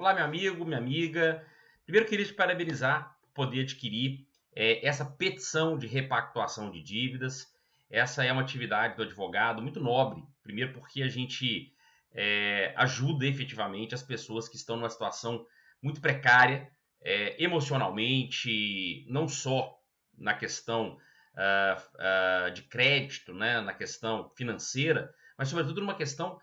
Olá, meu amigo, minha amiga. Primeiro, queria te parabenizar por poder adquirir essa petição de repactuação de dívidas. Essa é uma atividade do advogado muito nobre. Primeiro, porque a gente ajuda efetivamente as pessoas que estão numa situação muito precária, emocionalmente, não só na questão de crédito, né, na questão financeira, mas sobretudo numa questão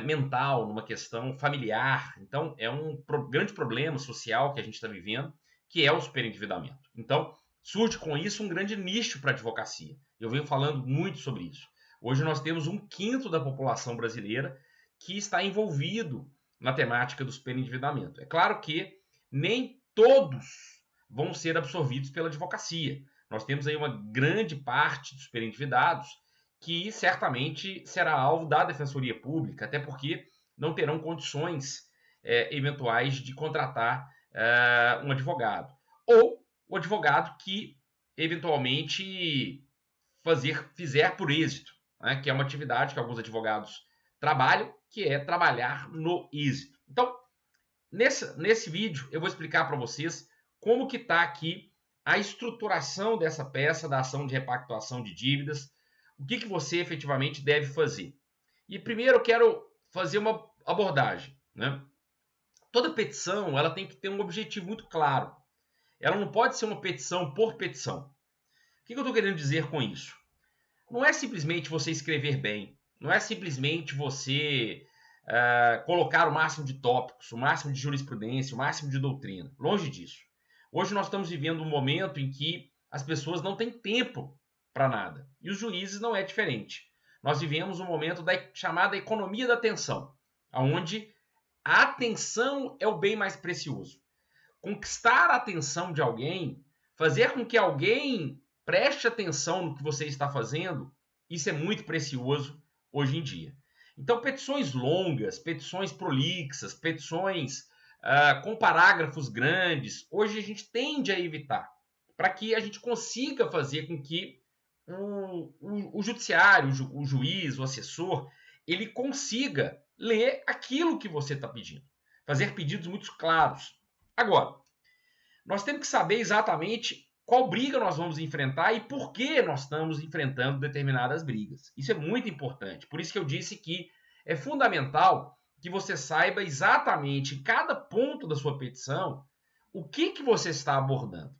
mental, numa questão familiar. Então, é um grande problema social que a gente está vivendo, que é o superendividamento. Então, surge com isso um grande nicho para a advocacia. Eu venho falando muito sobre isso. Hoje nós temos 1/5 da população brasileira que está envolvido na temática do superendividamento. É claro que nem todos vão ser absorvidos pela advocacia. Nós temos aí uma grande parte dos superendividados que certamente será alvo da Defensoria Pública, até porque não terão condições eventuais de contratar um advogado. Ou o advogado que eventualmente fizer por êxito, né, que é uma atividade que alguns advogados trabalham, que é trabalhar no êxito. Então, nesse vídeo, eu vou explicar para vocês como que está aqui a estruturação dessa peça da ação de repactuação de dívidas, o que você efetivamente deve fazer. E primeiro eu quero fazer uma abordagem, né? Toda petição ela tem que ter um objetivo muito claro. Ela não pode ser uma petição por petição. O que eu estou querendo dizer com isso? Não é simplesmente você escrever bem, não é simplesmente você colocar o máximo de tópicos, o máximo de jurisprudência, o máximo de doutrina. Longe disso. Hoje nós estamos vivendo um momento em que as pessoas não têm tempo para nada. E os juízes não é diferente. Nós vivemos um momento da chamada economia da atenção, onde a atenção é o bem mais precioso. Conquistar a atenção de alguém, fazer com que alguém preste atenção no que você está fazendo, isso é muito precioso hoje em dia. Então, petições longas, petições prolixas, petições com parágrafos grandes, hoje a gente tende a evitar, para que a gente consiga fazer com que o judiciário, o juiz, o assessor, ele consiga ler aquilo que você está pedindo. Fazer pedidos muito claros. Agora, nós temos que saber exatamente qual briga nós vamos enfrentar e por que nós estamos enfrentando determinadas brigas. Isso é muito importante. Por isso que eu disse que é fundamental que você saiba exatamente em cada ponto da sua petição o que você está abordando.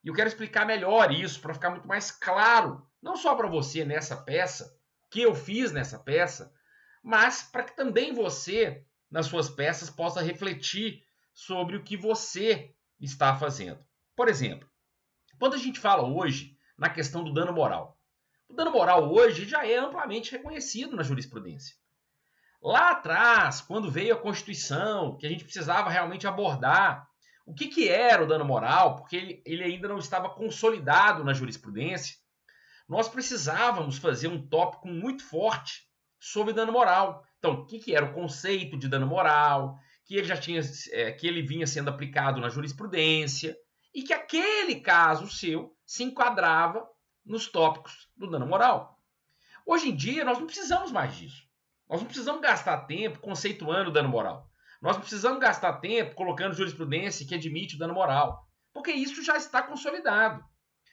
E eu quero explicar melhor isso para ficar muito mais claro, não só para você nessa peça, que eu fiz nessa peça, mas para que também você, nas suas peças, possa refletir sobre o que você está fazendo. Por exemplo, quando a gente fala hoje na questão do dano moral, o dano moral hoje já é amplamente reconhecido na jurisprudência. Lá atrás, quando veio a Constituição, que a gente precisava realmente abordar o que era o dano moral, porque ele ainda não estava consolidado na jurisprudência, nós precisávamos fazer um tópico muito forte sobre dano moral. Então, o que era o conceito de dano moral, que ele vinha sendo aplicado na jurisprudência, e que aquele caso seu se enquadrava nos tópicos do dano moral. Hoje em dia, nós não precisamos mais disso. Nós não precisamos gastar tempo conceituando o dano moral. Nós não precisamos gastar tempo colocando jurisprudência que admite o dano moral, porque isso já está consolidado.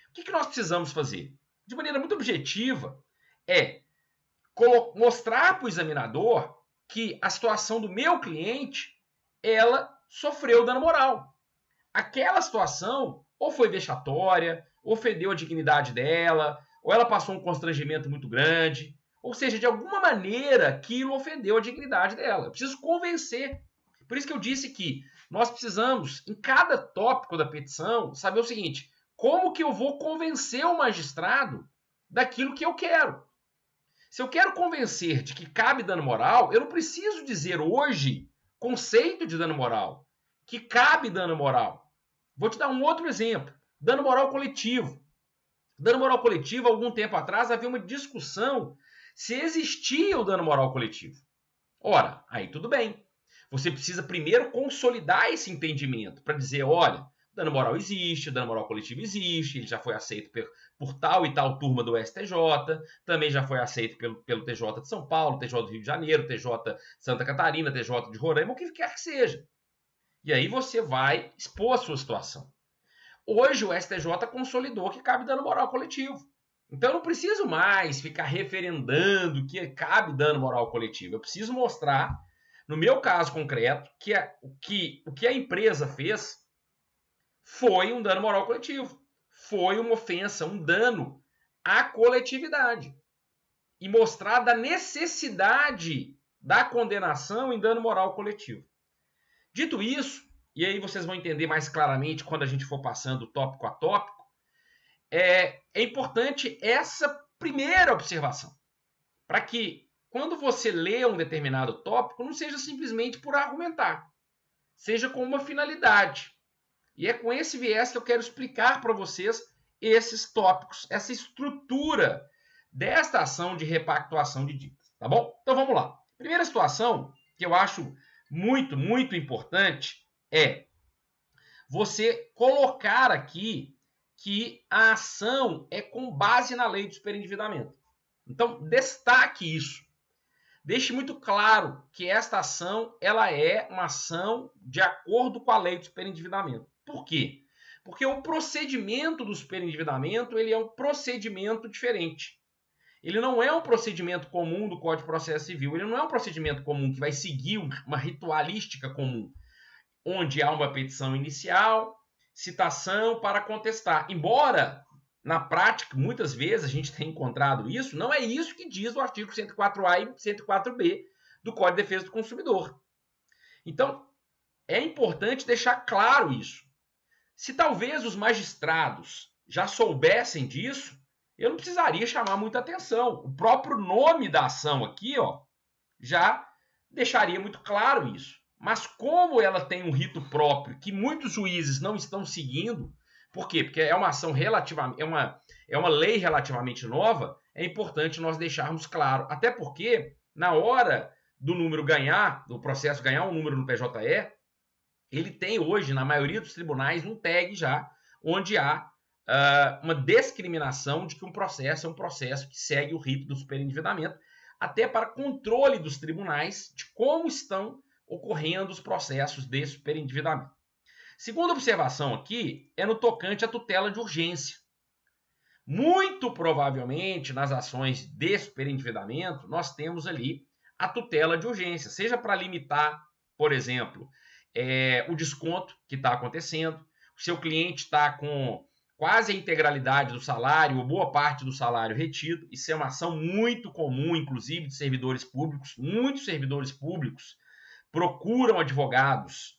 O que nós precisamos fazer? De maneira muito objetiva, é mostrar para o examinador que a situação do meu cliente, ela sofreu dano moral. Aquela situação ou foi vexatória, ou ofendeu a dignidade dela, ou ela passou um constrangimento muito grande, ou seja, de alguma maneira aquilo ofendeu a dignidade dela. Eu preciso convencer. Por isso que eu disse que nós precisamos, em cada tópico da petição, saber o seguinte: como que eu vou convencer o magistrado daquilo que eu quero? Se eu quero convencer de que cabe dano moral, eu não preciso dizer hoje conceito de dano moral, que cabe dano moral. Vou te dar um outro exemplo: dano moral coletivo. Dano moral coletivo, algum tempo atrás, havia uma discussão se existia o dano moral coletivo. Ora, aí tudo bem. Você precisa primeiro consolidar esse entendimento para dizer, olha, dano moral existe, dano moral coletivo existe, ele já foi aceito por tal e tal turma do STJ, também já foi aceito pelo TJ de São Paulo, TJ do Rio de Janeiro, TJ de Santa Catarina, TJ de Roraima, o que quer que seja. E aí você vai expor a sua situação. Hoje o STJ consolidou que cabe dano moral coletivo. Então eu não preciso mais ficar referendando que cabe dano moral coletivo. Eu preciso mostrar, no meu caso concreto, que o que a empresa fez foi um dano moral coletivo. Foi uma ofensa, um dano à coletividade. E mostrar da necessidade da condenação em dano moral coletivo. Dito isso, e aí vocês vão entender mais claramente quando a gente for passando tópico a tópico, é importante essa primeira observação, para que quando você lê um determinado tópico, não seja simplesmente por argumentar, seja com uma finalidade. E é com esse viés que eu quero explicar para vocês esses tópicos, essa estrutura desta ação de repactuação de dívidas, tá bom? Então vamos lá. Primeira situação que eu acho muito, muito importante é você colocar aqui que a ação é com base na lei do superendividamento. Então, destaque isso. Deixe muito claro que esta ação ela é uma ação de acordo com a lei do superendividamento. Por quê? Porque o procedimento do superendividamento ele é um procedimento diferente. Ele não é um procedimento comum do Código de Processo Civil. Ele não é um procedimento comum que vai seguir uma ritualística comum, onde há uma petição inicial, citação para contestar. Embora, na prática, muitas vezes a gente tenha encontrado isso, não é isso que diz o artigo 104A e 104B do Código de Defesa do Consumidor. Então, é importante deixar claro isso. Se talvez os magistrados já soubessem disso, eu não precisaria chamar muita atenção. O próprio nome da ação aqui, ó, já deixaria muito claro isso. Mas como ela tem um rito próprio que muitos juízes não estão seguindo, por quê? Porque é uma ação relativamente, é uma lei relativamente nova, é importante nós deixarmos claro. Até porque, na hora do número ganhar, do processo ganhar um número no PJE, ele tem hoje, na maioria dos tribunais, um tag já, onde há uma discriminação de que um processo é um processo que segue o rito do superendividamento, até para controle dos tribunais de como estão ocorrendo os processos de superendividamento. Segunda observação aqui é no tocante à tutela de urgência. Muito provavelmente, nas ações de superendividamento, nós temos ali a tutela de urgência, seja para limitar, por exemplo, o desconto que está acontecendo, o seu cliente está com quase a integralidade do salário ou boa parte do salário retido. Isso é uma ação muito comum, inclusive, de servidores públicos. Muitos servidores públicos procuram advogados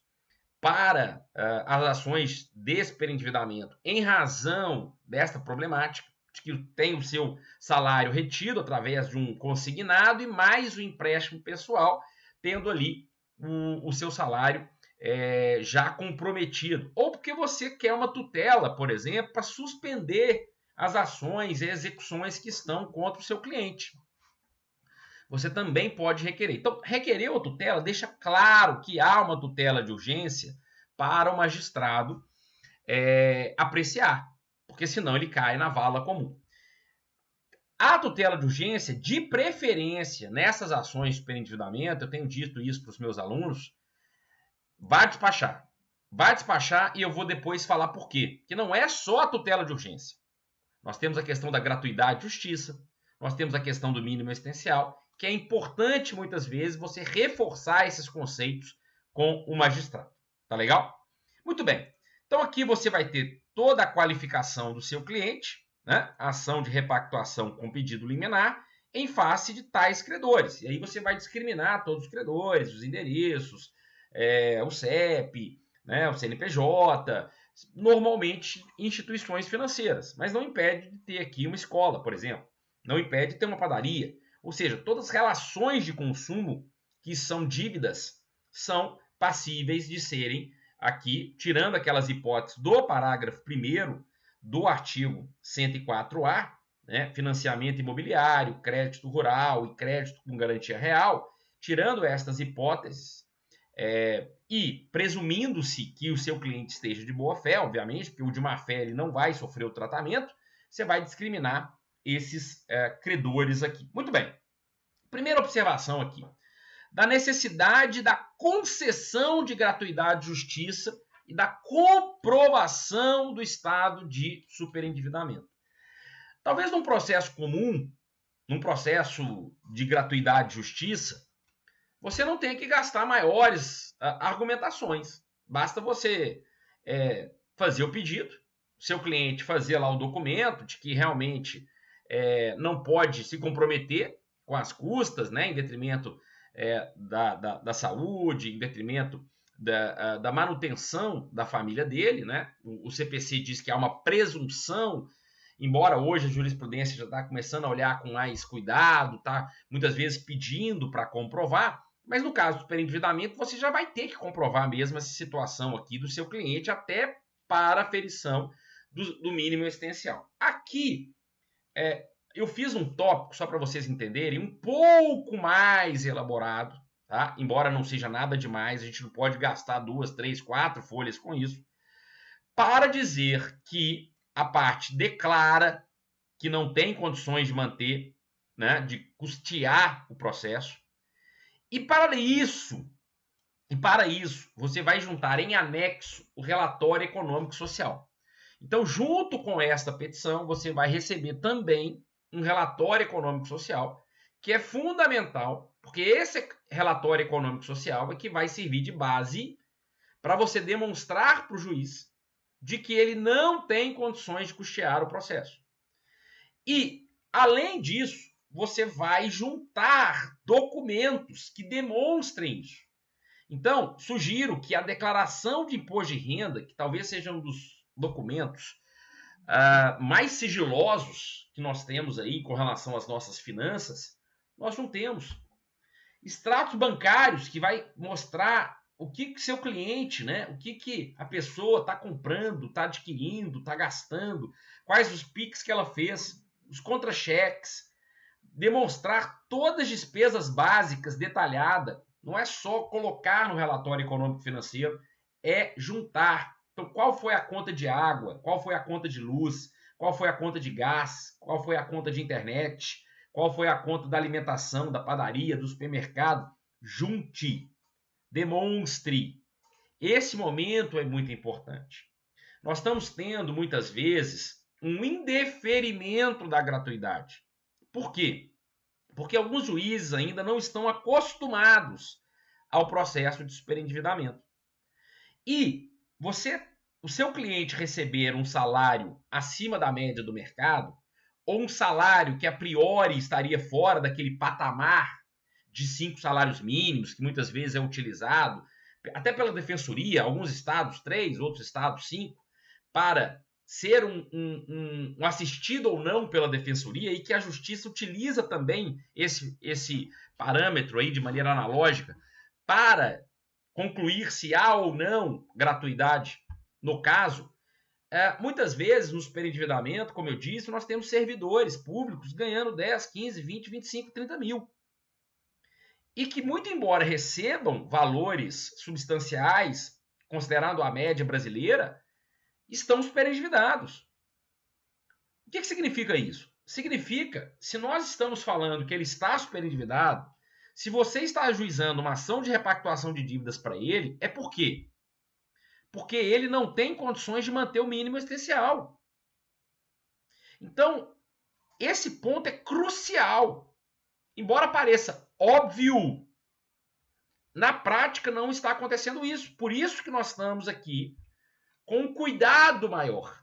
para as ações de superendividamento em razão desta problemática, de que tem o seu salário retido através de um consignado e mais o empréstimo pessoal, tendo ali o seu salário já comprometido. Ou porque você quer uma tutela, por exemplo, para suspender as ações e execuções que estão contra o seu cliente. Você também pode requerer. Então, requerer a tutela deixa claro que há uma tutela de urgência para o magistrado apreciar, porque senão ele cai na vala comum. A tutela de urgência, de preferência, nessas ações de superendividamento, eu tenho dito isso para os meus alunos, vai despachar. Vai despachar e eu vou depois falar por quê. Porque não é só a tutela de urgência. Nós temos a questão da gratuidade de justiça, nós temos a questão do mínimo existencial, que é importante muitas vezes você reforçar esses conceitos com o magistrado. Tá legal? Muito bem. Então aqui você vai ter toda a qualificação do seu cliente, né? Ação de repactuação com pedido liminar em face de tais credores. E aí você vai discriminar todos os credores, os endereços, o CEP, né? O CNPJ, normalmente instituições financeiras, mas não impede de ter aqui uma escola, por exemplo, não impede de ter uma padaria, ou seja, todas as relações de consumo que são dívidas são passíveis de serem aqui, tirando aquelas hipóteses do parágrafo 1º do artigo 104A, né, financiamento imobiliário, crédito rural e crédito com garantia real, tirando estas hipóteses, e presumindo-se que o seu cliente esteja de boa fé, obviamente, porque o de má fé ele não vai sofrer o tratamento, você vai discriminar esses credores aqui. Muito bem. Primeira observação aqui. da necessidade da concessão de gratuidade de justiça e da comprovação do estado de superendividamento. Talvez num processo comum, num processo de gratuidade de justiça, você não tenha que gastar maiores argumentações. Basta você fazer o pedido, seu cliente fazer lá o documento de que realmente não pode se comprometer com as custas, né, em detrimento da saúde, em detrimento da manutenção da família dele, né? O CPC diz que há uma presunção, embora hoje a jurisprudência já está começando a olhar com mais cuidado, tá muitas vezes pedindo para comprovar, mas no caso do superendividamento você já vai ter que comprovar mesmo essa situação aqui do seu cliente até para a aferição do mínimo existencial. Aqui eu fiz um tópico, só para vocês entenderem, um pouco mais elaborado, tá? Embora não seja nada demais, a gente não pode gastar 2, 3, 4 folhas com isso, para dizer que a parte declara que não tem condições de manter, né, de custear o processo, e para isso, você vai juntar em anexo o relatório econômico social. Então, junto com esta petição, você vai receber também um relatório econômico social, que é fundamental, porque esse relatório econômico social é que vai servir de base para você demonstrar para o juiz de que ele não tem condições de custear o processo. E, além disso, você vai juntar documentos que demonstrem isso. Então, sugiro que a declaração de imposto de renda, que talvez seja um dos documentos mais sigilosos que nós temos aí com relação às nossas finanças, nós não temos. Extratos bancários que vai mostrar o que seu cliente, né, o que a pessoa está comprando, está adquirindo, está gastando, quais os PIX que ela fez, os contra-cheques, demonstrar todas as despesas básicas detalhadas. Não é só colocar no relatório econômico financeiro, é juntar. Então, qual foi a conta de água? Qual foi a conta de luz? Qual foi a conta de gás? Qual foi a conta de internet? Qual foi a conta da alimentação, da padaria, do supermercado? Junte, demonstre. Esse momento é muito importante. Nós estamos tendo, muitas vezes, um indeferimento da gratuidade. Por quê? Porque alguns juízes ainda não estão acostumados ao processo de superendividamento. E o seu cliente receber um salário acima da média do mercado, ou um salário que a priori estaria fora daquele patamar de 5 salários mínimos, que muitas vezes é utilizado, até pela defensoria, alguns estados 3, outros estados 5, para ser um assistido ou não pela defensoria, e que a justiça utiliza também esse parâmetro aí de maneira analógica para concluir se há ou não gratuidade. No caso, muitas vezes no superendividamento, como eu disse, nós temos servidores públicos ganhando 10, 15, 20, 25, 30 mil. E que, muito embora recebam valores substanciais, considerando a média brasileira, estão superendividados. O que significa isso? Significa, se nós estamos falando que ele está superendividado, se você está ajuizando uma ação de repactuação de dívidas para ele, é por quê? Porque ele não tem condições de manter o mínimo existencial. Então, esse ponto é crucial. Embora pareça óbvio, na prática não está acontecendo isso. Por isso que nós estamos aqui com um cuidado maior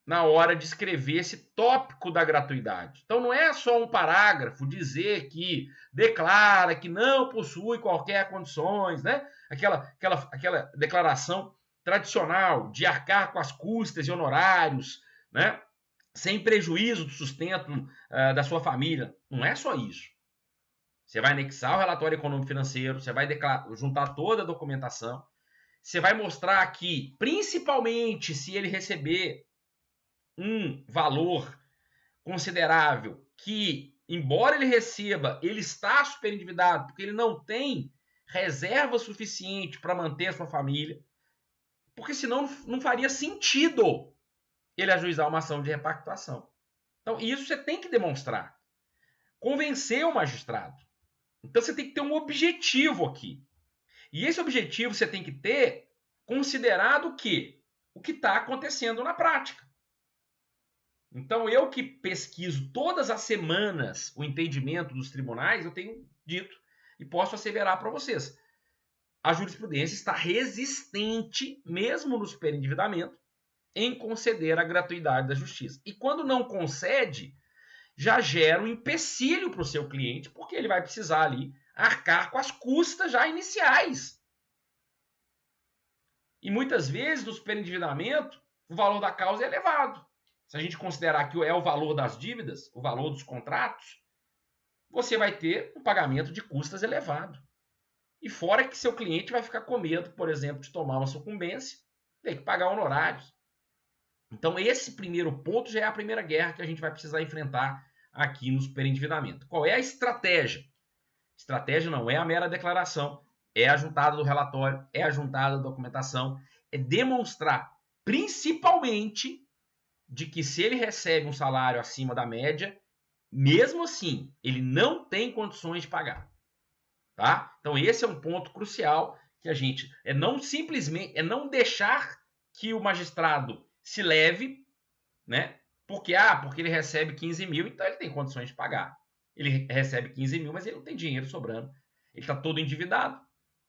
na hora de escrever esse tópico da gratuidade. Então não é só um parágrafo dizer que declara que não possui qualquer condições, né? Aquela declaração tradicional de arcar com as custas e honorários, né? Sem prejuízo do sustento da sua família. Não é só isso. Você vai anexar o relatório econômico financeiro, você vai juntar toda a documentação, você vai mostrar que, principalmente se ele receber um valor considerável que, embora ele receba, ele está superendividado porque ele não tem reserva suficiente para manter a sua família, porque senão não faria sentido ele ajuizar uma ação de repactuação. Então, isso você tem que demonstrar. Convencer o magistrado. Então você tem que ter um objetivo aqui. E esse objetivo você tem que ter considerado o quê? O que está acontecendo na prática. Então, eu que pesquiso todas as semanas o entendimento dos tribunais, eu tenho dito e posso asseverar para vocês. A jurisprudência está resistente, mesmo no superendividamento, em conceder a gratuidade da justiça. E quando não concede, já gera um empecilho para o seu cliente, porque ele vai precisar ali arcar com as custas já iniciais. E muitas vezes, no superendividamento, o valor da causa é elevado. Se a gente considerar que é o valor das dívidas, o valor dos contratos, você vai ter um pagamento de custas elevado. E fora que seu cliente vai ficar com medo, por exemplo, de tomar uma sucumbência, ter que pagar honorários. Então, esse primeiro ponto já é a primeira guerra que a gente vai precisar enfrentar aqui no superendividamento. Qual é a estratégia? Estratégia não é a mera declaração, é a juntada do relatório, é a juntada da documentação, é demonstrar, principalmente, de que se ele recebe um salário acima da média, mesmo assim, ele não tem condições de pagar. Tá? Então, esse é um ponto crucial que a gente não não deixar que o magistrado se leve, né? Porque ele recebe 15 mil, então ele tem condições de pagar. Ele recebe 15 mil, mas ele não tem dinheiro sobrando. Ele está todo endividado.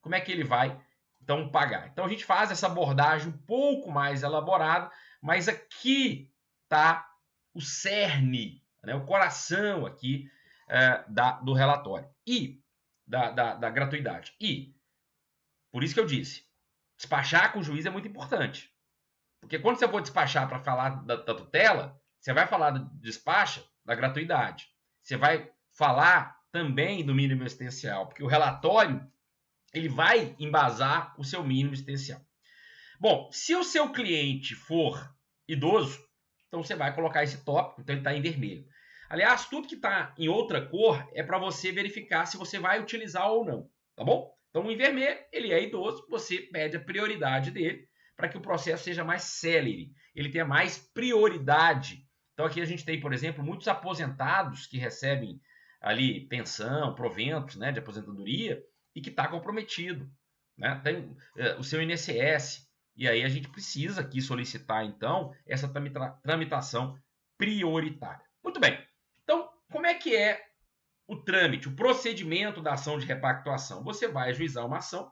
Como é que ele vai, então, pagar? Então, a gente faz essa abordagem um pouco mais elaborada, mas aqui está o cerne, né? O coração aqui do relatório. E da gratuidade. E, por isso que eu disse, despachar com o juiz é muito importante. Porque quando você for despachar para falar da tutela, você vai falar do despacho da gratuidade. Você vai falar também do mínimo existencial, porque o relatório ele vai embasar o seu mínimo existencial. Bom, se o seu cliente for idoso, então você vai colocar esse tópico, então ele está em vermelho. Aliás, tudo que está em outra cor é para você verificar se você vai utilizar ou não, tá bom? Então, em vermelho, ele é idoso, você pede a prioridade dele para que o processo seja mais célere, ele tenha mais prioridade. Então, aqui a gente tem, por exemplo, muitos aposentados que recebem ali pensão, proventos, né, de aposentadoria e que está comprometido, né? Tem o seu INSS, e aí a gente precisa aqui solicitar, então, essa tramitação prioritária. Muito bem. Então, como é que é o trâmite, o procedimento da ação de repactuação? Você vai ajuizar uma ação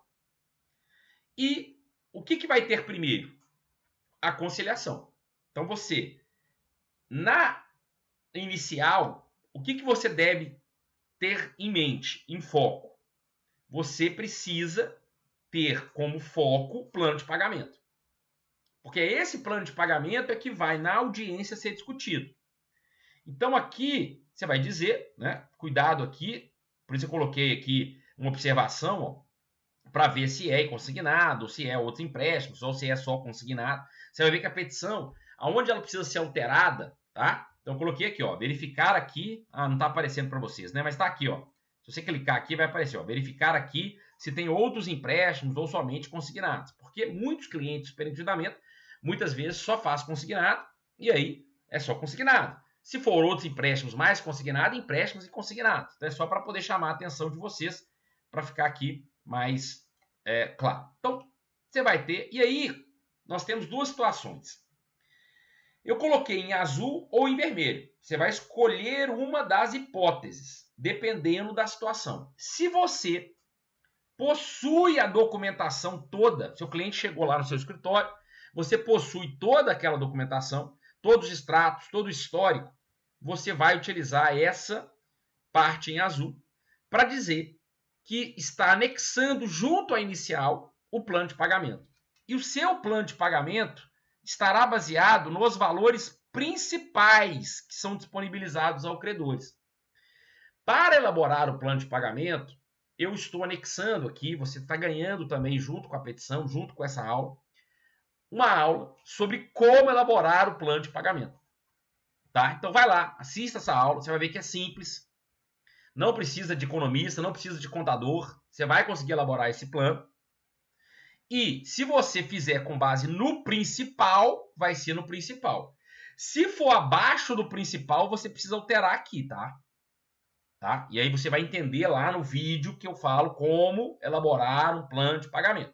e o que vai ter primeiro? A conciliação. Então, você, na inicial, o que você deve ter em mente, em foco? Você precisa ter como foco o plano de pagamento. Porque esse plano de pagamento é que vai na audiência ser discutido. Então, aqui, você vai dizer, né? Cuidado aqui, por isso eu coloquei aqui uma observação, para ver se é consignado, se é outros empréstimos, ou se é só consignado. Você vai ver que a petição, aonde ela precisa ser alterada, tá? Então, eu coloquei aqui, ó, verificar aqui, não está aparecendo para vocês, né? Mas está aqui, ó. Se você clicar aqui, vai aparecer, ó, verificar aqui se tem outros empréstimos ou somente consignados. Porque muitos clientes de superendividamento, muitas vezes, só faz consignado e aí é só consignado. Se for outros empréstimos mais consignados, empréstimos e consignados. Então, é só para poder chamar a atenção de vocês, para ficar aqui mais claro. Então, você vai ter... E aí, nós temos duas situações. Eu coloquei em azul ou em vermelho. Você vai escolher uma das hipóteses, dependendo da situação. Se você possui a documentação toda, seu cliente chegou lá no seu escritório, você possui toda aquela documentação, todos os extratos, todo o histórico, você vai utilizar essa parte em azul para dizer que está anexando junto à inicial o plano de pagamento. E o seu plano de pagamento estará baseado nos valores principais que são disponibilizados aos credores. Para elaborar o plano de pagamento, eu estou anexando aqui, você está ganhando também junto com a petição, junto com essa aula, uma aula sobre como elaborar o plano de pagamento. Tá? Então vai lá, assista essa aula, você vai ver que é simples. Não precisa de economista, não precisa de contador. Você vai conseguir elaborar esse plano. E se você fizer com base no principal, vai ser no principal. Se for abaixo do principal, você precisa alterar aqui, tá? tá? E aí você vai entender lá no vídeo que eu falo como elaborar um plano de pagamento.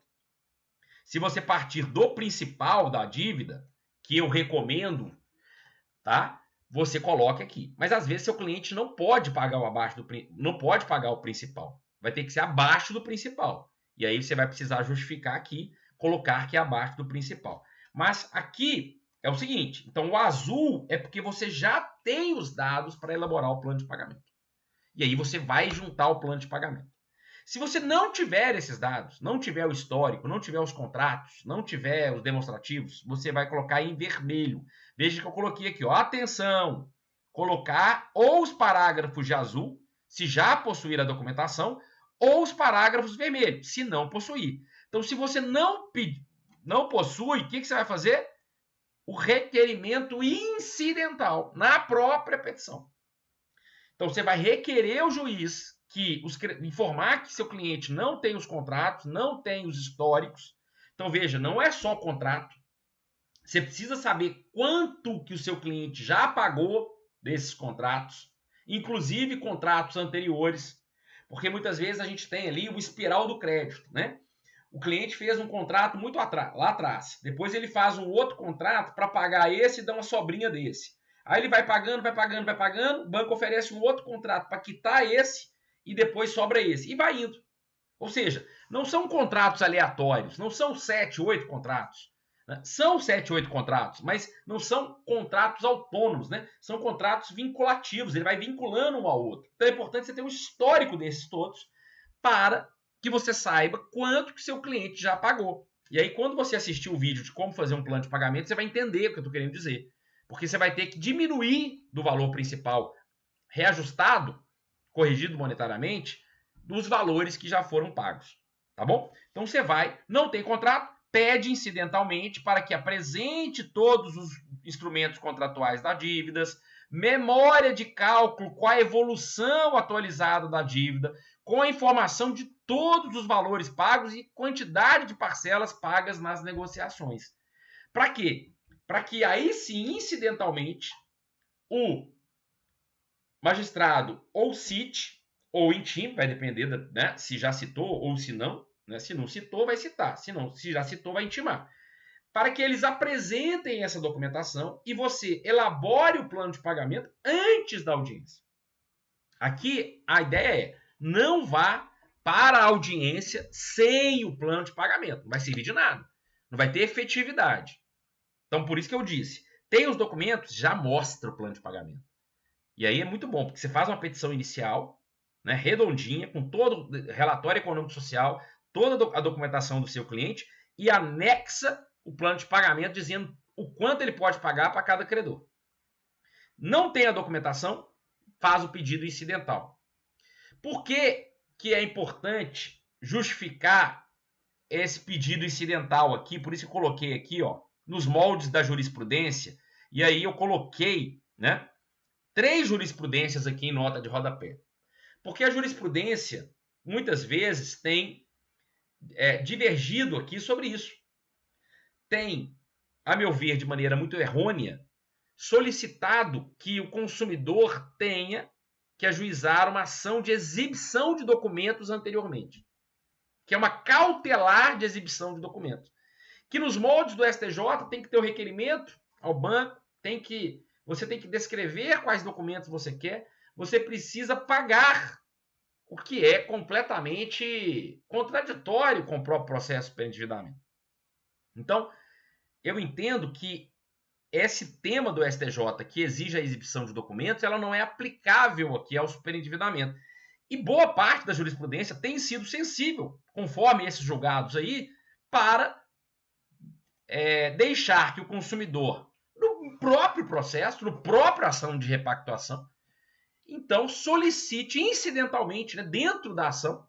Se você partir do principal da dívida, que eu recomendo, tá? Você coloca aqui. Mas às vezes seu cliente não pode pagar o abaixo do não pode pagar o principal. Vai ter que ser abaixo do principal. E aí você vai precisar justificar aqui, colocar que é abaixo do principal. Mas aqui é o seguinte, então o azul é porque você já tem os dados para elaborar o plano de pagamento. E aí você vai juntar o plano de pagamento. Se você não tiver esses dados, não tiver o histórico, não tiver os contratos, não tiver os demonstrativos, você vai colocar em vermelho. Veja que eu coloquei aqui, ó, atenção, colocar ou os parágrafos de azul, se já possuir a documentação, ou os parágrafos vermelhos, se não possuir. Então, se você não possui, o que você vai fazer? O requerimento incidental na própria petição. Então, você vai requerer ao juiz que informar que seu cliente não tem os contratos, não tem os históricos. Então, veja, não é só contrato. Você precisa saber quanto que o seu cliente já pagou desses contratos, inclusive contratos anteriores, porque muitas vezes a gente tem ali o espiral do crédito, né? O cliente fez um contrato muito lá atrás, depois ele faz um outro contrato para pagar esse e dá uma sobrinha desse. Aí ele vai pagando, o banco oferece um outro contrato para quitar esse e depois sobra esse. E vai indo. Ou seja, não são contratos aleatórios, não são 7, 8 contratos. Né? São 7, 8 contratos, mas não são contratos autônomos, né? São contratos vinculativos, ele vai vinculando um ao outro. Então é importante você ter um histórico desses todos para que você saiba quanto que seu cliente já pagou. E aí, quando você assistir o vídeo de como fazer um plano de pagamento, você vai entender o que eu estou querendo dizer. Porque você vai ter que diminuir do valor principal reajustado, corrigido monetariamente, dos valores que já foram pagos. Tá bom? Então você vai, não tem contrato, pede incidentalmente para que apresente todos os instrumentos contratuais das dívidas, memória de cálculo com a evolução atualizada da dívida, com a informação de todos os valores pagos e quantidade de parcelas pagas nas negociações. Para quê? Para que aí sim, incidentalmente, o magistrado ou cite, ou intime, vai depender, né, se já citou ou se não, né, se não citou, vai citar, se já citou, vai intimar, para que eles apresentem essa documentação e você elabore o plano de pagamento antes da audiência. Aqui a ideia é, não vá para a audiência sem o plano de pagamento, não vai servir de nada, não vai ter efetividade. Então, por isso que eu disse, tem os documentos, já mostra o plano de pagamento. E aí é muito bom, porque você faz uma petição inicial, né, redondinha, com todo o relatório econômico-social, toda a documentação do seu cliente, e anexa o plano de pagamento dizendo o quanto ele pode pagar para cada credor. Não tem a documentação, faz o pedido incidental. Por que é importante justificar esse pedido incidental aqui? Por isso eu coloquei aqui, ó, nos moldes da jurisprudência, e aí eu coloquei, né, 3 jurisprudências aqui em nota de rodapé. Porque a jurisprudência, muitas vezes, tem divergido aqui sobre isso. Tem, a meu ver, de maneira muito errônea, solicitado que o consumidor tenha que ajuizar uma ação de exibição de documentos anteriormente, que é uma cautelar de exibição de documentos. Que nos moldes do STJ tem que ter o requerimento ao banco, você tem que descrever quais documentos você quer, você precisa pagar, o que é completamente contraditório com o próprio processo de endividamento. Então, eu entendo que esse tema do STJ, que exige a exibição de documentos, ela não é aplicável aqui ao superendividamento. E boa parte da jurisprudência tem sido sensível, conforme esses julgados aí, para deixar que o consumidor, no próprio processo, no próprio ação de repactuação, então solicite incidentalmente, né, dentro da ação,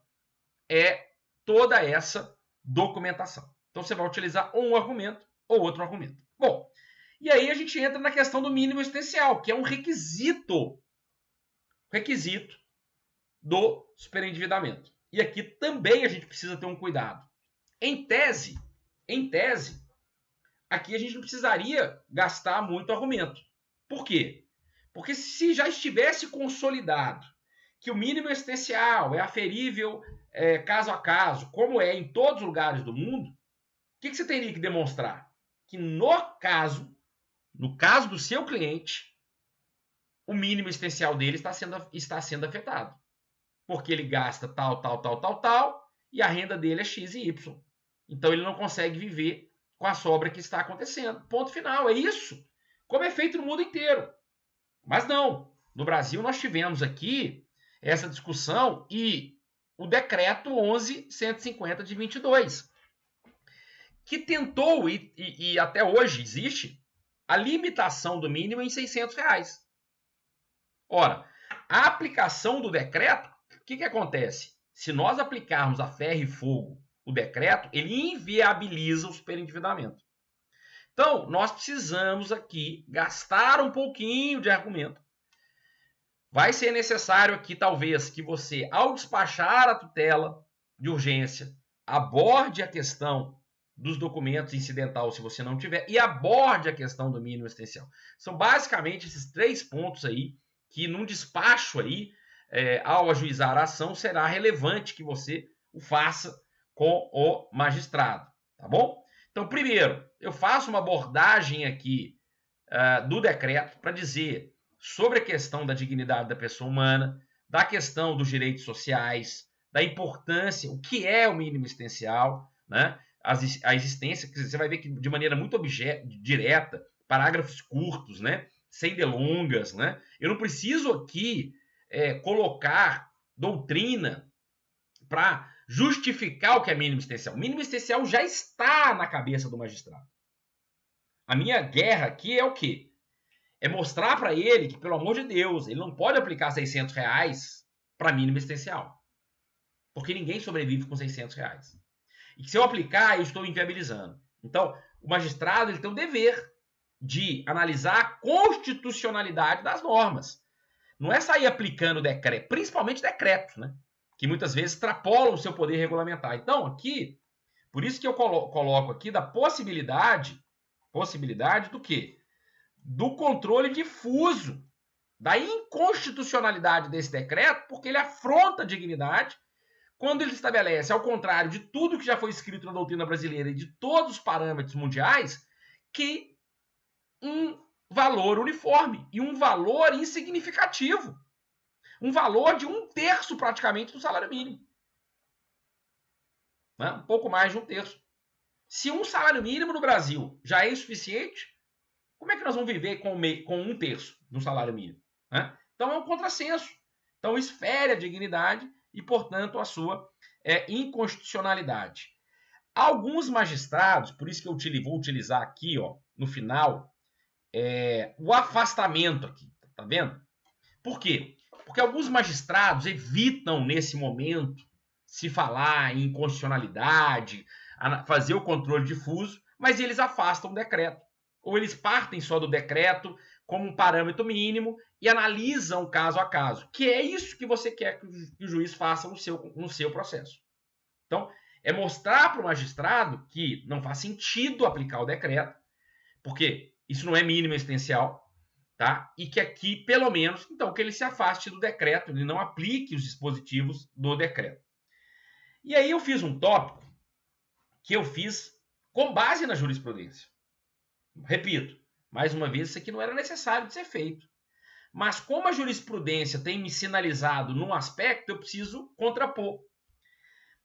toda essa documentação. Então você vai utilizar um argumento ou outro argumento. Bom, e aí a gente entra na questão do mínimo existencial, que é um requisito do superendividamento. E aqui também a gente precisa ter um cuidado. Em tese, aqui a gente não precisaria gastar muito argumento. Por quê? Porque se já estivesse consolidado que o mínimo existencial é aferível caso a caso, como é em todos os lugares do mundo, o que você teria que demonstrar? Que no caso do seu cliente, o mínimo existencial dele está sendo afetado. Porque ele gasta tal, e a renda dele é X e Y. Então ele não consegue viver com a sobra que está acontecendo. Ponto final, é isso. Como é feito no mundo inteiro. Mas não. No Brasil nós tivemos aqui essa discussão e o decreto 11.150 de 22, que tentou, e até hoje existe, a limitação do mínimo em R$600. Ora, a aplicação do decreto, o que acontece? Se nós aplicarmos a ferro e fogo o decreto, ele inviabiliza o superendividamento. Então, nós precisamos aqui gastar um pouquinho de argumento. Vai ser necessário aqui, talvez, que você, ao despachar a tutela de urgência, aborde a questão dos documentos incidental, se você não tiver, e aborde a questão do mínimo existencial. São basicamente esses 3 pontos aí, que num despacho aí, ao ajuizar a ação, será relevante que você o faça com o magistrado, tá bom? Então, primeiro, eu faço uma abordagem aqui do decreto para dizer sobre a questão da dignidade da pessoa humana, da questão dos direitos sociais, da importância, o que é o mínimo existencial, né? A existência, que você vai ver que de maneira muito direta, parágrafos curtos, né? Sem delongas, né? Eu não preciso aqui colocar doutrina para justificar o que é mínimo existencial. O mínimo existencial já está na cabeça do magistrado. A minha guerra aqui é o quê? É mostrar para ele que, pelo amor de Deus, ele não pode aplicar R$600 para mínimo existencial. Porque ninguém sobrevive com R$600. E que se eu aplicar, eu estou inviabilizando. Então, o magistrado ele tem o dever de analisar a constitucionalidade das normas. Não é sair aplicando decreto, principalmente decretos, né? Que muitas vezes extrapolam o seu poder regulamentar. Então, aqui, por isso que eu coloco aqui da possibilidade do quê? Do controle difuso, da inconstitucionalidade desse decreto, porque ele afronta a dignidade quando ele estabelece, ao contrário de tudo que já foi escrito na doutrina brasileira e de todos os parâmetros mundiais, que um valor uniforme e um valor insignificativo. Um valor de 1/3 praticamente do salário mínimo. Né? Um pouco mais de 1/3. Se um salário mínimo no Brasil já é insuficiente, como é que nós vamos viver com 1/3 do salário mínimo? Né? Então é um contrassenso. Então isso fere a dignidade e, portanto, a sua inconstitucionalidade. Alguns magistrados, por isso que eu vou utilizar aqui, ó, no final, o afastamento aqui, tá vendo? Por quê? Porque alguns magistrados evitam, nesse momento, se falar em inconstitucionalidade, fazer o controle difuso, mas eles afastam o decreto. Ou eles partem só do decreto como um parâmetro mínimo e analisam caso a caso, que é isso que você quer que o juiz faça no seu processo. Então, é mostrar para o magistrado que não faz sentido aplicar o decreto, porque isso não é mínimo existencial, tá? E que aqui, pelo menos, então, que ele se afaste do decreto, ele não aplique os dispositivos do decreto. E aí eu fiz um tópico que eu fiz com base na jurisprudência. Repito, mais uma vez, isso aqui não era necessário de ser feito. Mas como a jurisprudência tem me sinalizado num aspecto, eu preciso contrapor.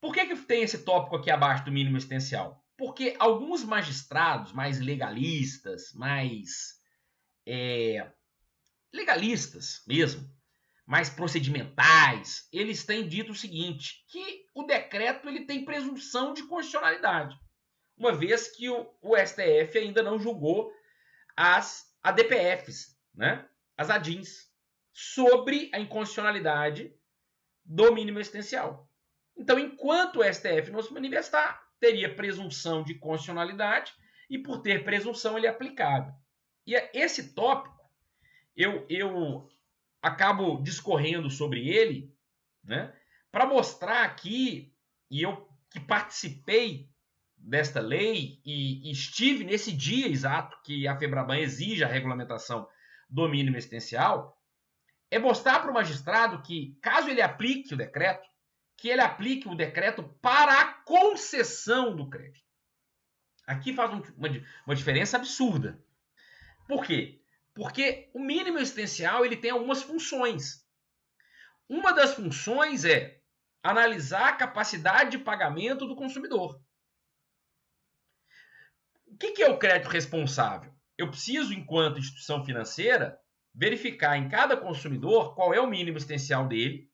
Por que tem esse tópico aqui abaixo do mínimo existencial? Porque alguns magistrados mais legalistas, mais legalistas mesmo, mais procedimentais, eles têm dito o seguinte, que o decreto ele tem presunção de constitucionalidade, uma vez que o STF ainda não julgou as ADPFs, né? As ADINs, sobre a inconstitucionalidade do mínimo existencial. Então, enquanto o STF não se manifestar, teria presunção de constitucionalidade e, por ter presunção, ele é aplicável. E esse tópico, eu acabo discorrendo sobre ele, né, para mostrar aqui, e eu que participei desta lei e estive nesse dia exato que a FEBRABAN exige a regulamentação do mínimo existencial, é mostrar para o magistrado que, caso ele aplique o decreto, que ele aplique o decreto para a concessão do crédito. Aqui faz uma diferença absurda. Por quê? Porque o mínimo existencial ele tem algumas funções. Uma das funções é analisar a capacidade de pagamento do consumidor. O que é o crédito responsável? Eu preciso, enquanto instituição financeira, verificar em cada consumidor qual é o mínimo existencial dele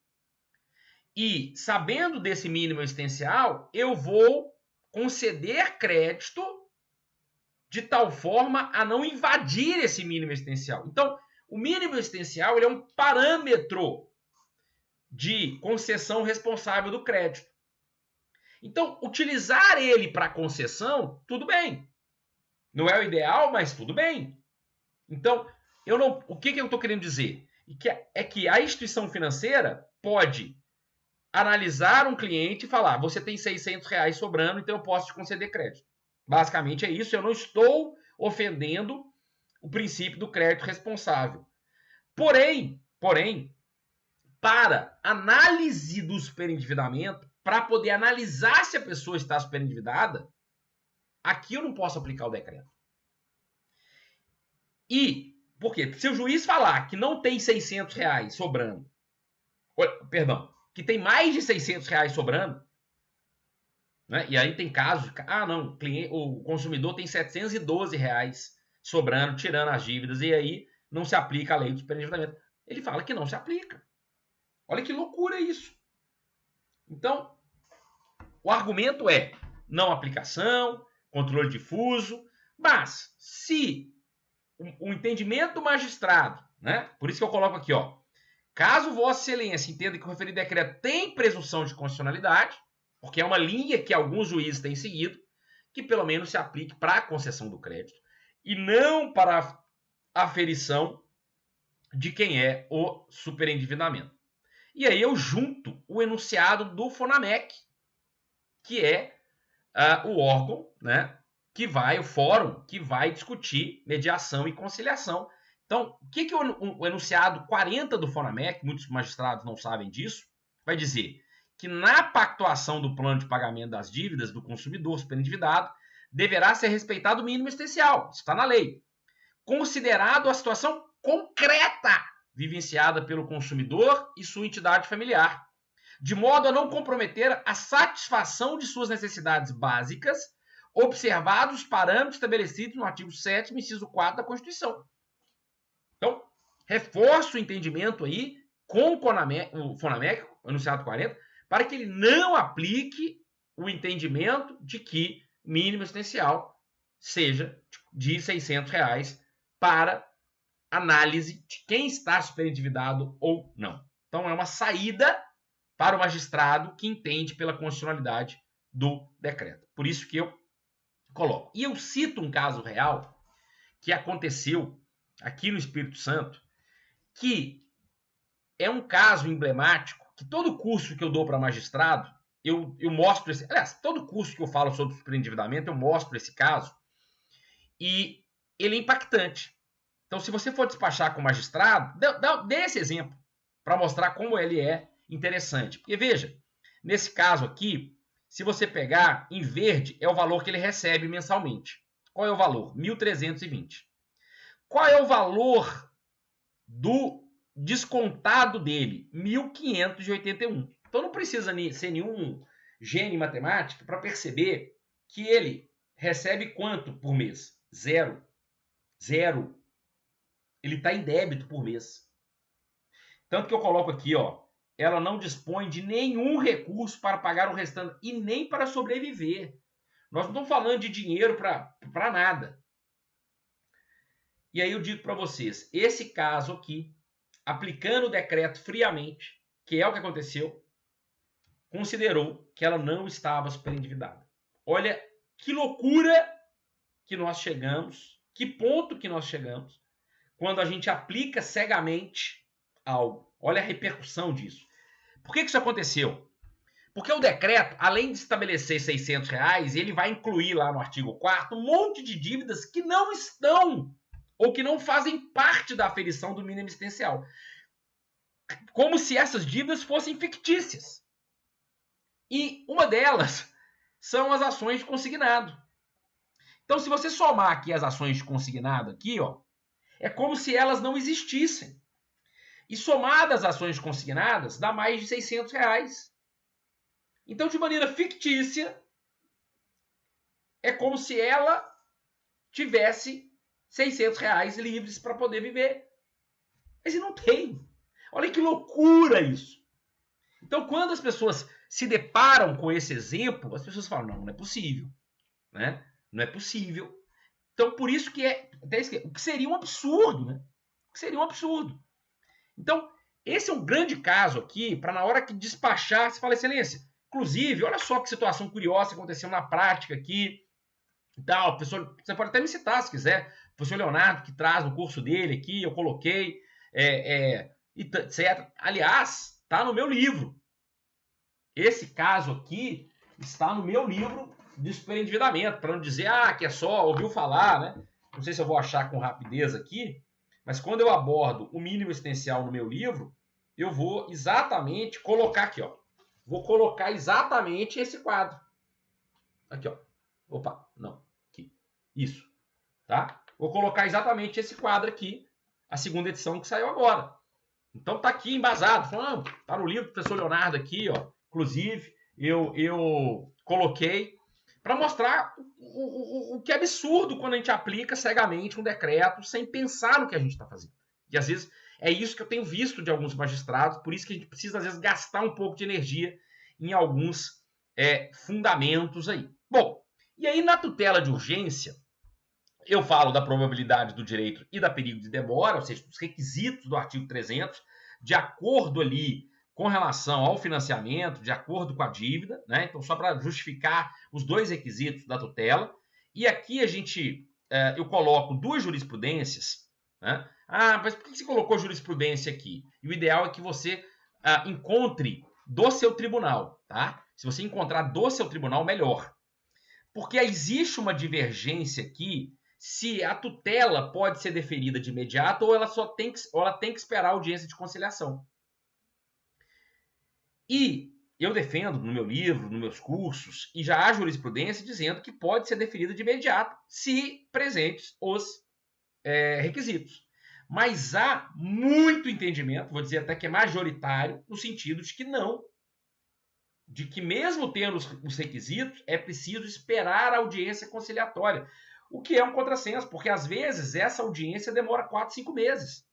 e, sabendo desse mínimo existencial, eu vou conceder crédito de tal forma a não invadir esse mínimo existencial. Então, o mínimo existencial ele é um parâmetro de concessão responsável do crédito. Então, utilizar ele para concessão, tudo bem. Não é o ideal, mas tudo bem. Então, o que eu estou querendo dizer? É que a instituição financeira pode analisar um cliente e falar, você tem R$600 sobrando, então eu posso te conceder crédito. Basicamente é isso, eu não estou ofendendo o princípio do crédito responsável. Porém, para análise do superendividamento, para poder analisar se a pessoa está superendividada, aqui eu não posso aplicar o decreto. E, por quê? Se o juiz falar que não tem R$600 sobrando, que tem mais de R$600 sobrando, né? E aí tem casos, não, o consumidor tem R$712 sobrando, tirando as dívidas, e aí não se aplica a lei do superendividamento. Ele fala que não se aplica. Olha que loucura isso. Então, o argumento é não aplicação, controle difuso, mas se o entendimento do magistrado, né? Por isso que eu coloco aqui, ó, caso Vossa Excelência entenda que o referido decreto tem presunção de constitucionalidade, porque é uma linha que alguns juízes têm seguido, que pelo menos se aplique para a concessão do crédito e não para a aferição de quem é o superendividamento. E aí eu junto o enunciado do FONAMEC, que é o órgão, né, o fórum que vai discutir mediação e conciliação. Então, o que o enunciado 40 do FONAMEC, muitos magistrados não sabem disso, vai dizer? Que na pactuação do plano de pagamento das dívidas do consumidor superendividado, deverá ser respeitado o mínimo existencial, isso está na lei, considerado a situação concreta vivenciada pelo consumidor e sua entidade familiar, de modo a não comprometer a satisfação de suas necessidades básicas, observados os parâmetros estabelecidos no artigo 7º, inciso 4 da Constituição. Então, reforço o entendimento aí com o FONAMEC, o enunciado 40, para que ele não aplique o entendimento de que o mínimo existencial seja de R$600 para análise de quem está superendividado ou não. Então, é uma saída para o magistrado que entende pela constitucionalidade do decreto. Por isso que eu coloco. E eu cito um caso real que aconteceu aqui no Espírito Santo, que é um caso emblemático, que todo curso que eu dou para magistrado, eu mostro esse... Aliás, todo curso que eu falo sobre superendividamento, eu mostro esse caso, e ele é impactante. Então, se você for despachar com o magistrado, dê esse exemplo para mostrar como ele é interessante. Porque, veja, nesse caso aqui, se você pegar em verde, é o valor que ele recebe mensalmente. Qual é o valor? 1.320. Qual é o valor do descontado dele? 1.581. Então, não precisa ser nenhum gênio em matemática para perceber que ele recebe quanto por mês? Zero. Ele está em débito por mês. Tanto que eu coloco aqui, ó, ela não dispõe de nenhum recurso para pagar o restante e nem para sobreviver. Nós não estamos falando de dinheiro para nada. E aí eu digo para vocês, esse caso aqui, aplicando o decreto friamente, que é o que aconteceu, considerou que ela não estava superendividada. Olha que loucura que nós chegamos, que ponto que nós chegamos, quando a gente aplica cegamente algo. Olha a repercussão disso. Por que isso aconteceu? Porque o decreto, além de estabelecer R$600, ele vai incluir lá no artigo 4º um monte de dívidas que não estão ou que não fazem parte da aferição do mínimo existencial. como se essas dívidas fossem fictícias. E uma delas são as ações de consignado. Então, se você somar aqui as ações de consignado aqui, ó, é como se elas não existissem. E somadas as ações consignadas, dá mais de R$600. Então, de maneira fictícia, é como se ela tivesse R$600 livres para poder viver. Mas não tem. Olha que loucura isso. Então, quando as pessoas se deparam com esse exemplo, as pessoas falam, não é possível. Né? Não é possível. Então, por isso que o que seria um absurdo, né? O que seria um absurdo. Então, esse é um grande caso aqui, para na hora que despachar, você fala, excelência, inclusive, olha só que situação curiosa aconteceu na prática aqui, e tal, professor, você pode até me citar, se quiser, o professor Leonardo, que traz no curso dele aqui, eu coloquei, etc. Aliás, está no meu livro. Esse caso aqui está no meu livro de superendividamento, para não dizer, que é só, ouviu falar, né? Não sei se eu vou achar com rapidez aqui, mas quando eu abordo o mínimo existencial no meu livro, eu vou exatamente colocar aqui, ó. Vou colocar exatamente esse quadro. Aqui, ó. Opa, não. Aqui. Isso. Tá? Vou colocar exatamente esse quadro aqui, a segunda edição que saiu agora. Então tá aqui embasado. Falando, tá no livro do professor Leonardo aqui, ó. Inclusive, eu coloquei para mostrar o que é absurdo quando a gente aplica cegamente um decreto sem pensar no que a gente está fazendo. E às vezes é isso que eu tenho visto de alguns magistrados, por isso que a gente precisa às vezes gastar um pouco de energia em alguns fundamentos aí. Bom, e aí na tutela de urgência, eu falo da probabilidade do direito e da perigo de demora, ou seja, dos requisitos do artigo 300, de acordo ali com relação ao financiamento, de acordo com a dívida, né? Então, só para justificar os dois requisitos da tutela. E aqui eu coloco duas jurisprudências, né? Mas por que você colocou jurisprudência aqui? E o ideal é que você encontre do seu tribunal, tá? Se você encontrar do seu tribunal, melhor. Porque existe uma divergência aqui se a tutela pode ser deferida de imediato ou ela tem que esperar a audiência de conciliação. E eu defendo no meu livro, nos meus cursos, e já há jurisprudência dizendo que pode ser deferida de imediato se presentes os requisitos. Mas há muito entendimento, vou dizer até que é majoritário, no sentido de que não. De que mesmo tendo os requisitos, é preciso esperar a audiência conciliatória. O que é um contrassenso, porque às vezes essa audiência demora 4, 5 meses.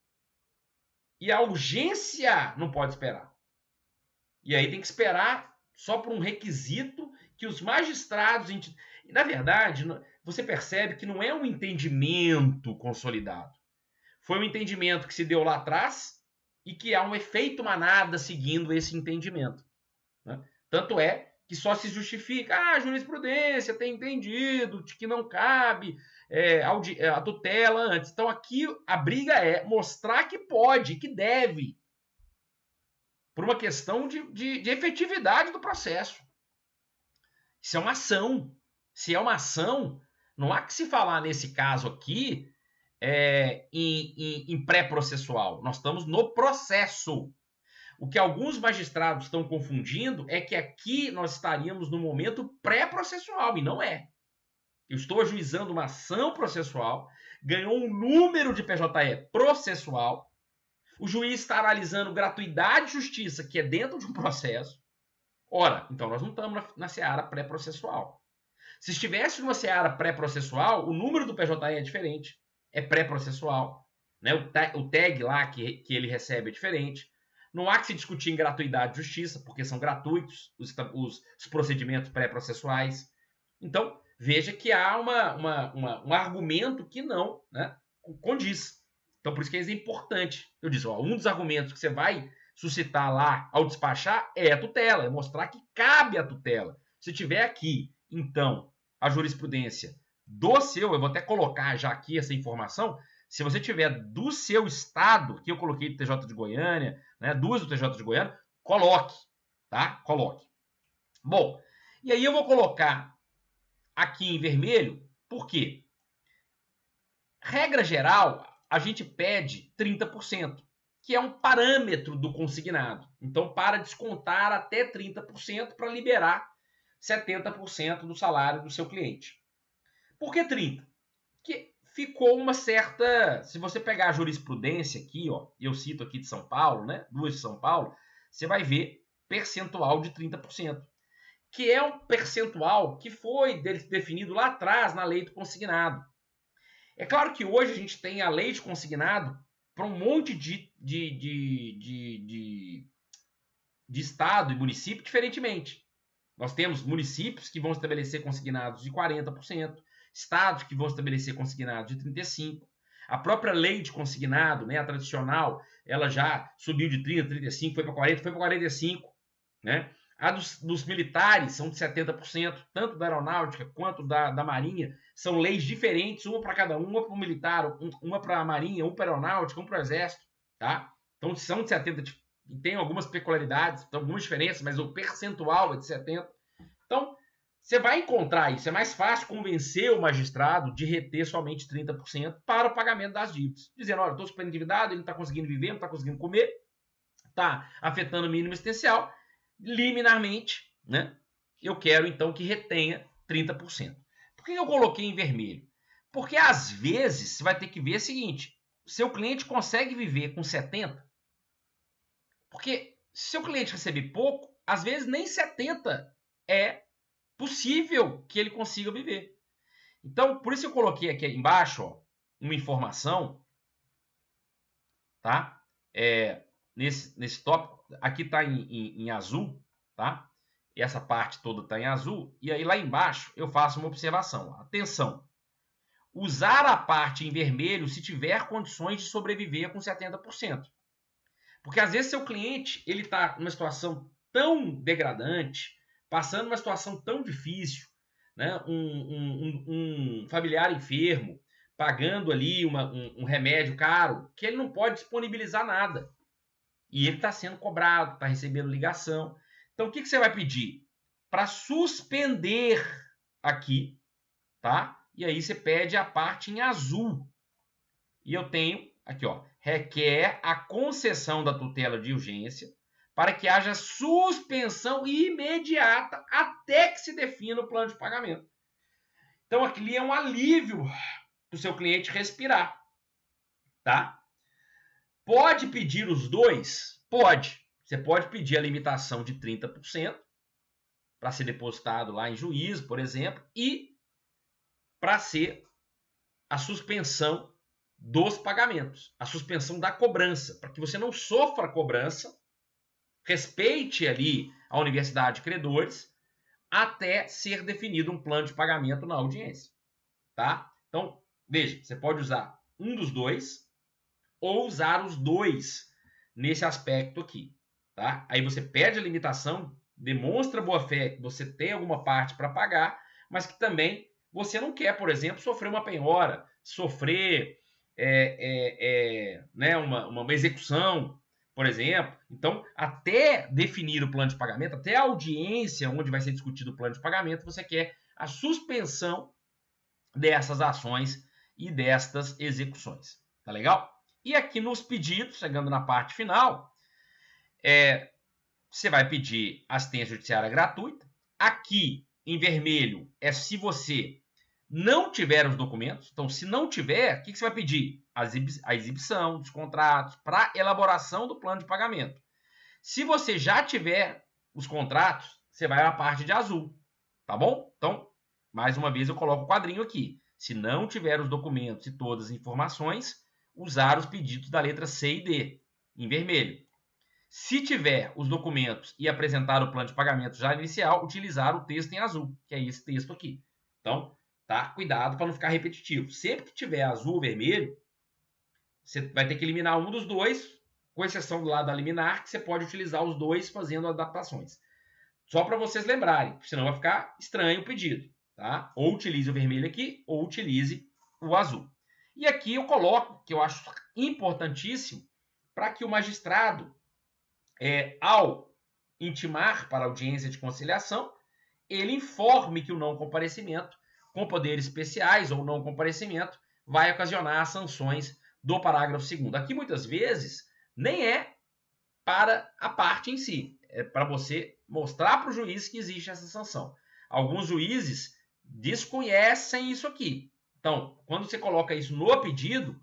E a urgência não pode esperar. E aí tem que esperar só por um requisito que os magistrados... E, na verdade, você percebe que não é um entendimento consolidado. Foi um entendimento que se deu lá atrás e que há um efeito manada seguindo esse entendimento. Né? Tanto é que só se justifica, a jurisprudência tem entendido de que não cabe a tutela antes. Então aqui a briga é mostrar que pode, que deve, por uma questão de efetividade do processo. Isso é uma ação. Se é uma ação, não há que se falar nesse caso aqui em pré-processual. Nós estamos no processo. O que alguns magistrados estão confundindo é que aqui nós estaríamos no momento pré-processual, e não é. Eu estou ajuizando uma ação processual, ganhou um número de PJE processual, o juiz está analisando gratuidade e justiça, que é dentro de um processo. Ora, então nós não estamos na seara pré-processual. Se estivesse numa seara pré-processual, o número do PJE é diferente, é pré-processual. Né? O tag lá que ele recebe é diferente. Não há que se discutir em gratuidade e justiça, porque são gratuitos os procedimentos pré-processuais. Então, veja que há um argumento que não, né, condiz. Então, por isso que é importante. Eu disse, um dos argumentos que você vai suscitar lá ao despachar é a tutela, é mostrar que cabe a tutela. Se tiver aqui, então, a jurisprudência do seu, eu vou até colocar já aqui essa informação, se você tiver do seu estado, que eu coloquei do TJ de Goiânia, né, duas do TJ de Goiânia, coloque, tá? Coloque. Bom, e aí eu vou colocar aqui em vermelho, por quê? Regra geral, a gente pede 30%, que é um parâmetro do consignado. Então, para descontar até 30% para liberar 70% do salário do seu cliente. Por que 30%? Porque ficou uma certa... Se você pegar a jurisprudência aqui, ó, eu cito aqui de São Paulo, né? 2 de São Paulo, você vai ver percentual de 30%. Que é um percentual que foi definido lá atrás na lei do consignado. É claro que hoje a gente tem a lei de consignado para um monte de estado e município diferentemente. Nós temos municípios que vão estabelecer consignados de 40%, estados que vão estabelecer consignados de 35%. A própria lei de consignado, né, a tradicional, ela já subiu de 30%, 35%, foi para 40%, foi para 45%. Né? A dos militares são de 70%, tanto da aeronáutica quanto da marinha. São leis diferentes, uma para cada um, uma para o militar, uma para a marinha, uma para a aeronáutica, uma para o exército. Tá? Então são de 70%. Tem algumas peculiaridades, algumas diferenças, mas o percentual é de 70%. Então, você vai encontrar isso. É mais fácil convencer o magistrado de reter somente 30% para o pagamento das dívidas. Dizendo, olha, estou super endividado, ele não está conseguindo viver, não está conseguindo comer, está afetando o mínimo existencial. Liminarmente, né? Eu quero então que retenha 30%. Por que eu coloquei em vermelho? Porque às vezes você vai ter que ver o seguinte: seu cliente consegue viver com 70%? Porque se seu cliente receber pouco, às vezes nem 70% é possível que ele consiga viver. Então, por isso eu coloquei aqui embaixo, ó, uma informação, tá? Nesse tópico. Aqui está em azul, tá? Essa parte toda está em azul. E aí lá embaixo eu faço uma observação. Atenção! Usar a parte em vermelho se tiver condições de sobreviver com 70%. Porque às vezes seu cliente ele está numa situação tão degradante, passando uma situação tão difícil, né? Um familiar enfermo, pagando ali um remédio caro, que ele não pode disponibilizar nada. E ele está sendo cobrado, está recebendo ligação. Então, o que você vai pedir? Para suspender aqui, tá? E aí você pede a parte em azul. E eu tenho aqui, ó, requer a concessão da tutela de urgência para que haja suspensão imediata até que se defina o plano de pagamento. Então, aqui é um alívio para o seu cliente respirar, tá? Pode pedir os dois? Pode. Você pode pedir a limitação de 30% para ser depositado lá em juízo, por exemplo, e para ser a suspensão dos pagamentos, a suspensão da cobrança, para que você não sofra cobrança, respeite ali a universidade de credores, até ser definido um plano de pagamento na audiência. Tá? Então, veja, você pode usar um dos dois, ou usar os dois nesse aspecto aqui, tá? Aí você pede a limitação, demonstra boa fé que você tem alguma parte para pagar, mas que também você não quer, por exemplo, sofrer uma penhora, sofrer né, uma execução, por exemplo. Então, até definir o plano de pagamento, até a audiência onde vai ser discutido o plano de pagamento, você quer a suspensão dessas ações e destas execuções. Tá legal? E aqui nos pedidos, chegando na parte final, você vai pedir assistência judiciária gratuita. Aqui, em vermelho, é se você não tiver os documentos. Então, se não tiver, o que você vai pedir? A exibição dos contratos para elaboração do plano de pagamento. Se você já tiver os contratos, você vai à parte de azul. Tá bom? Então, mais uma vez, eu coloco o quadrinho aqui. Se não tiver os documentos e todas as informações, usar os pedidos da letra C e D, em vermelho. Se tiver os documentos e apresentar o plano de pagamento já inicial, utilizar o texto em azul, que é esse texto aqui. Então, tá? Cuidado para não ficar repetitivo. Sempre que tiver azul ou vermelho, você vai ter que eliminar um dos dois, com exceção do lado da liminar, que você pode utilizar os dois fazendo adaptações. Só para vocês lembrarem, senão vai ficar estranho o pedido. Tá? Ou utilize o vermelho aqui, ou utilize o azul. E aqui eu coloco, que eu acho importantíssimo, para que o magistrado, ao intimar para a audiência de conciliação, ele informe que o não comparecimento, com poderes especiais ou não comparecimento, vai ocasionar as sanções do parágrafo 2º. Aqui, muitas vezes, nem é para a parte em si. É para você mostrar para o juiz que existe essa sanção. Alguns juízes desconhecem isso aqui. Então, quando você coloca isso no pedido,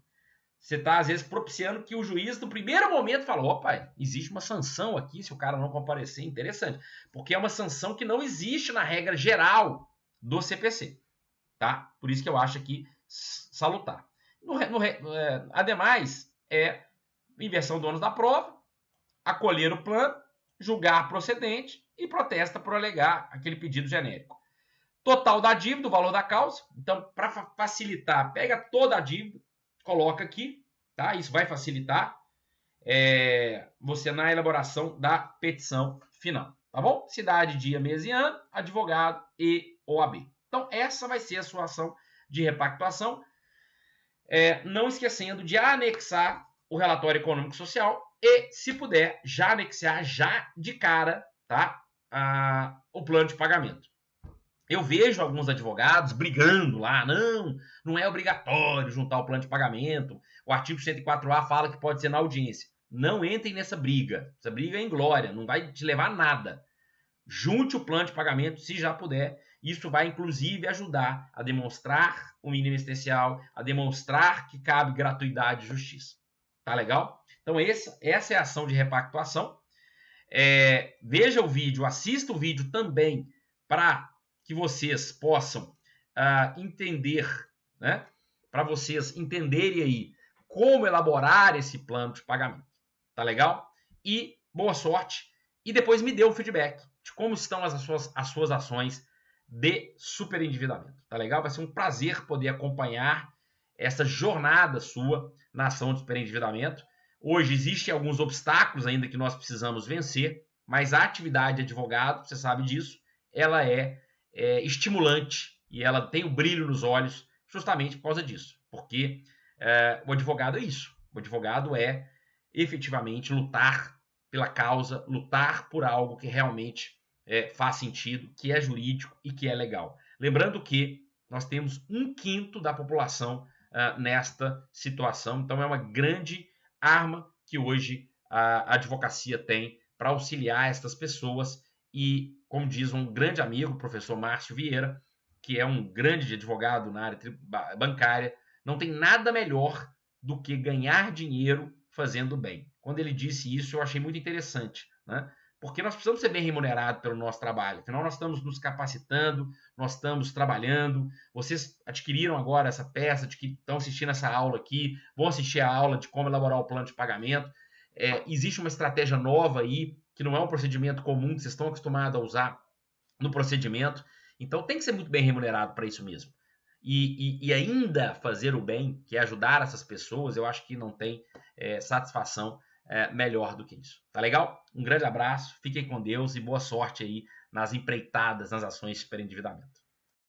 você está, às vezes, propiciando que o juiz, no primeiro momento, fala: opa, existe uma sanção aqui se o cara não comparecer. Interessante. Porque é uma sanção que não existe na regra geral do CPC. Tá? Por isso que eu acho aqui salutar. Ademais, é inversão do ônus da prova, acolher o plano, julgar procedente e protesta por alegar aquele pedido genérico. Total da dívida, o valor da causa. Então, para facilitar, pega toda a dívida, coloca aqui, tá? Isso vai facilitar você na elaboração da petição final, tá bom? Cidade, dia, mês e ano, advogado e OAB. Então, essa vai ser a sua ação de repactuação, não esquecendo de anexar o relatório econômico-social e, se puder, já anexar já de cara, tá? O plano de pagamento. Eu vejo alguns advogados brigando lá, não é obrigatório juntar o plano de pagamento, o artigo 104A fala que pode ser na audiência. Não entrem nessa briga, essa briga é inglória, não vai te levar a nada. Junte o plano de pagamento se já puder, isso vai inclusive ajudar a demonstrar o mínimo existencial, a demonstrar que cabe gratuidade e justiça. Tá legal? Então essa é a ação de repactuação. Veja o vídeo, assista o vídeo também para que vocês possam entender, né? Para vocês entenderem aí como elaborar esse plano de pagamento. Tá legal? E boa sorte. E depois me dê um feedback de como estão as suas ações de superendividamento. Tá legal? Vai ser um prazer poder acompanhar essa jornada sua na ação de superendividamento. Hoje existem alguns obstáculos ainda que nós precisamos vencer, mas a atividade de advogado, você sabe disso, ela é estimulante e ela tem o brilho nos olhos justamente por causa disso. Porque o advogado é isso. O advogado é efetivamente lutar pela causa, lutar por algo que realmente faz sentido, que é jurídico e que é legal. Lembrando que nós temos 1/5 da população nesta situação, então é uma grande arma que hoje a advocacia tem para auxiliar estas pessoas e, como diz um grande amigo, o professor Márcio Vieira, que é um grande advogado na área bancária, não tem nada melhor do que ganhar dinheiro fazendo bem. Quando ele disse isso, eu achei muito interessante, né? Porque nós precisamos ser bem remunerados pelo nosso trabalho. Afinal, nós estamos nos capacitando, nós estamos trabalhando. Vocês adquiriram agora essa peça, de que estão assistindo essa aula aqui, vão assistir a aula de como elaborar o plano de pagamento. Existe uma estratégia nova aí, que não é um procedimento comum que vocês estão acostumados a usar no procedimento. Então, tem que ser muito bem remunerado para isso mesmo. E ainda fazer o bem, que é ajudar essas pessoas, eu acho que não tem satisfação melhor do que isso. Tá legal? Um grande abraço, fiquem com Deus e boa sorte aí nas empreitadas, nas ações de superendividamento.